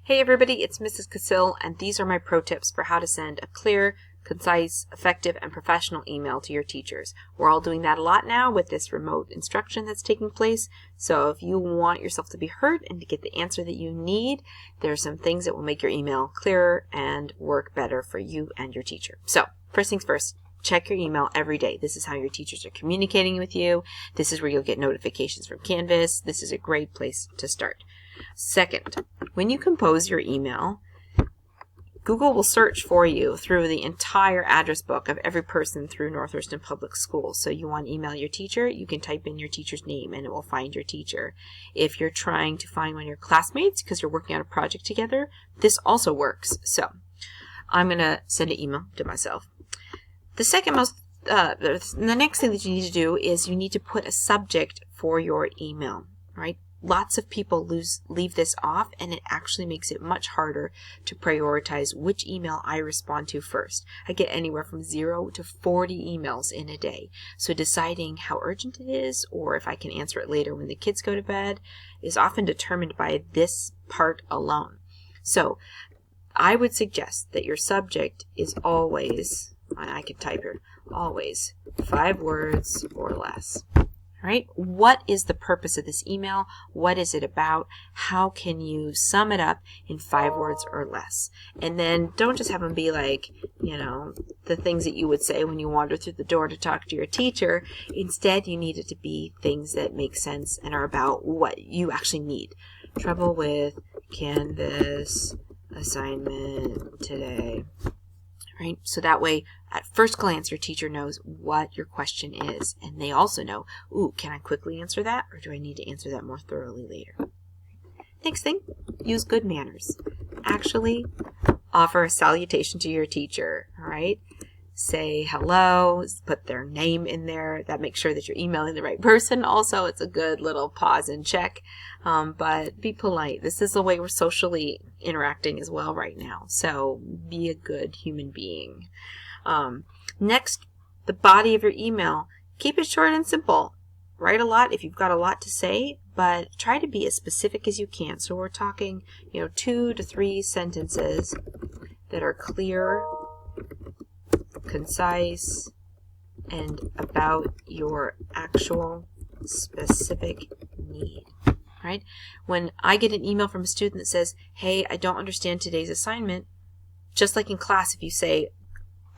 Hey everybody, it's Mrs. Casil, and these are my pro tips for how to send a clear, concise, effective, and professional email to your teachers. We're all doing that a lot now with this remote instruction that's taking place, so if you want yourself to be heard and to get the answer that you need, there are some things that will make your email clearer and work better for you and your teacher. So, first things first. Check your email every day. This is how your teachers are communicating with you. This is where you'll get notifications from Canvas. This is a great place to start. Second, when you compose your email, Google will search for you through the entire address book of every person through North Thurston Public Schools. So you want to email your teacher, you can type in your teacher's name and it will find your teacher. If you're trying to find one of your classmates because you're working on a project together, this also works. So I'm going to send an email to myself. The next thing that you need to do is you need to put a subject for your email, right? Lots of people leave this off, and it actually makes it much harder to prioritize which email I respond to first. I get anywhere from 0 to 40 emails in a day. So deciding how urgent it is, or if I can answer it later when the kids go to bed, is often determined by this part alone. So I would suggest that your subject is always, I can type here, always 5 words or less. Right? What is the purpose of this email? What is it about? How can you sum it up in 5 words or less? And then don't just have them be like, the things that you would say when you wander through the door to talk to your teacher. Instead, you need it to be things that make sense and are about what you actually need. Trouble with Canvas assignment today. Right? So that way, at first glance, your teacher knows what your question is. And they also know, can I quickly answer that? Or do I need to answer that more thoroughly later? Next thing, use good manners. Actually, offer a salutation to your teacher. All right? Say hello, put their name in there. That makes sure that you're emailing the right person. Also, it's a good little pause and check. But be polite. This is the way we're socially interacting as well right now. So be a good human being. Next, the body of your email. Keep it short and simple. Write a lot if you've got a lot to say, but try to be as specific as you can. So we're talking, 2 to 3 sentences that are clear, concise, and about your actual specific need. Right? When I get an email from a student that says, hey, I don't understand today's assignment, just like in class, if you say,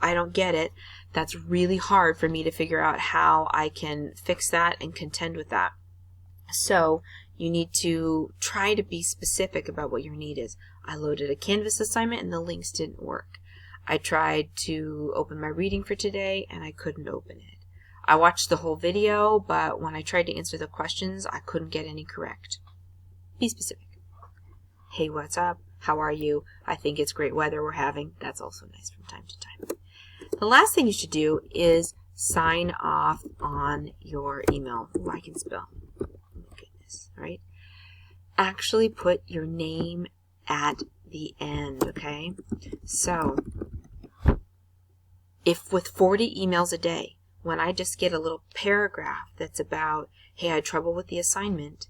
I don't get it, that's really hard for me to figure out how I can fix that and contend with that. So you need to try to be specific about what your need is. I loaded a Canvas assignment and the links didn't work. I tried to open my reading for today and I couldn't open it. I watched the whole video, but when I tried to answer the questions, I couldn't get any correct. Be specific. Hey, what's up? How are you? I think it's great weather we're having. That's also nice from time to time. The last thing you should do is sign off on your email. I can spell. Oh, goodness, right? Actually put your name at the end, okay? So, if with 40 emails a day, when I just get a little paragraph that's about, hey, I had trouble with the assignment,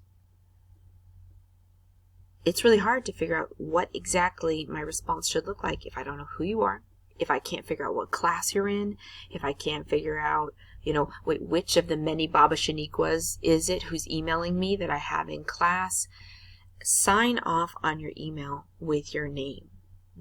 it's really hard to figure out what exactly my response should look like if I don't know who you are, if I can't figure out what class you're in, if I can't figure out, which of the many Baba Shaniquas is it who's emailing me that I have in class. Sign off on your email with your name,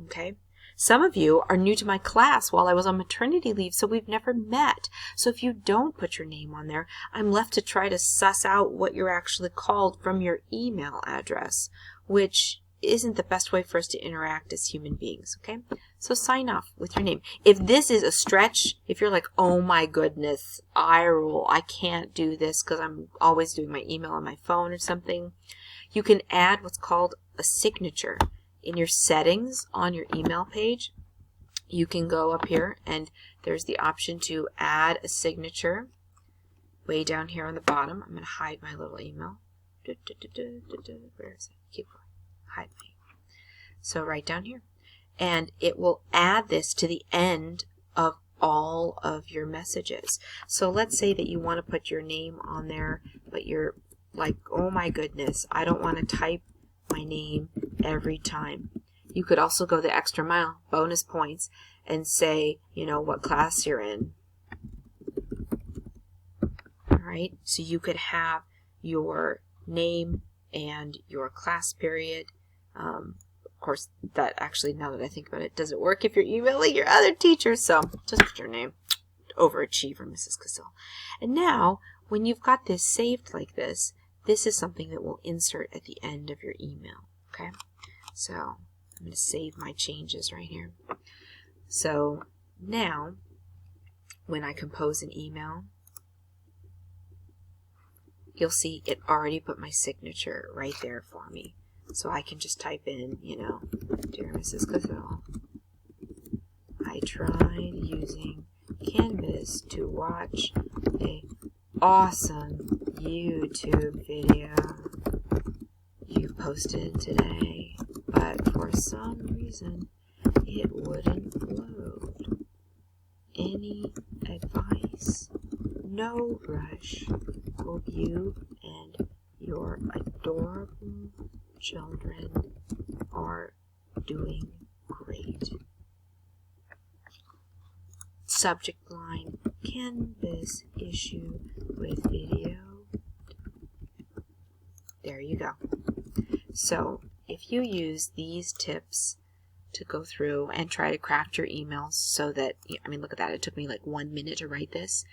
okay? Some of you are new to my class while I was on maternity leave, so we've never met. So if you don't put your name on there, I'm left to try to suss out what you're actually called from your email address, which isn't the best way for us to interact as human beings, okay? So sign off with your name. If this is a stretch, if you're like, oh my goodness, I can't do this because I'm always doing my email on my phone or something, you can add what's called a signature. In your settings on your email page, you can go up here and there's the option to add a signature way down here on the bottom. I'm going to hide my little email. Where is it? Keep going. Hide my email. So right down here. And it will add this to the end of all of your messages. So let's say that you want to put your name on there, but you're like, oh my goodness, I don't want to type my name every time. You could also go the extra mile, bonus points, and say, you know, what class you're in. All right, so you could have your name and your class period. Of course, that actually, now that I think about it, doesn't work if you're emailing your other teacher, so just put your name. Overachiever, Mrs. Casil. And now, when you've got this saved like this is something that we'll insert at the end of your email, okay? So, I'm going to save my changes right here. So, now, when I compose an email, you'll see it already put my signature right there for me. So I can just type in, you know, Dear Mrs. Casil, I tried using Canvas to watch a awesome YouTube video you posted today, but for some reason it wouldn't load. Any advice? No rush. Hope you and your adorable children are doing great. Subject line, Canvas issue with video. There you go. So if you use these tips to go through and try to craft your emails so that, I mean, look at that, it took me like 1 minute to write this,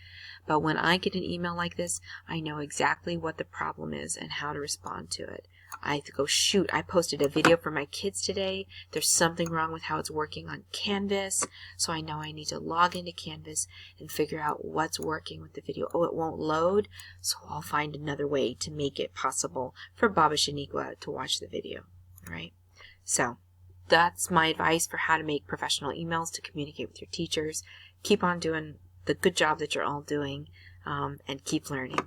but when I get an email like this, I know exactly what the problem is and how to respond to it. I have to go, shoot, I posted a video for my kids today, there's something wrong with how it's working on Canvas, so I know I need to log into Canvas and figure out what's working with the video. Oh, it won't load, so I'll find another way to make it possible for Baba Shaniqua to watch the video, all right? So that's my advice for how to make professional emails to communicate with your teachers. Keep on doing the good job that you're all doing, and keep learning.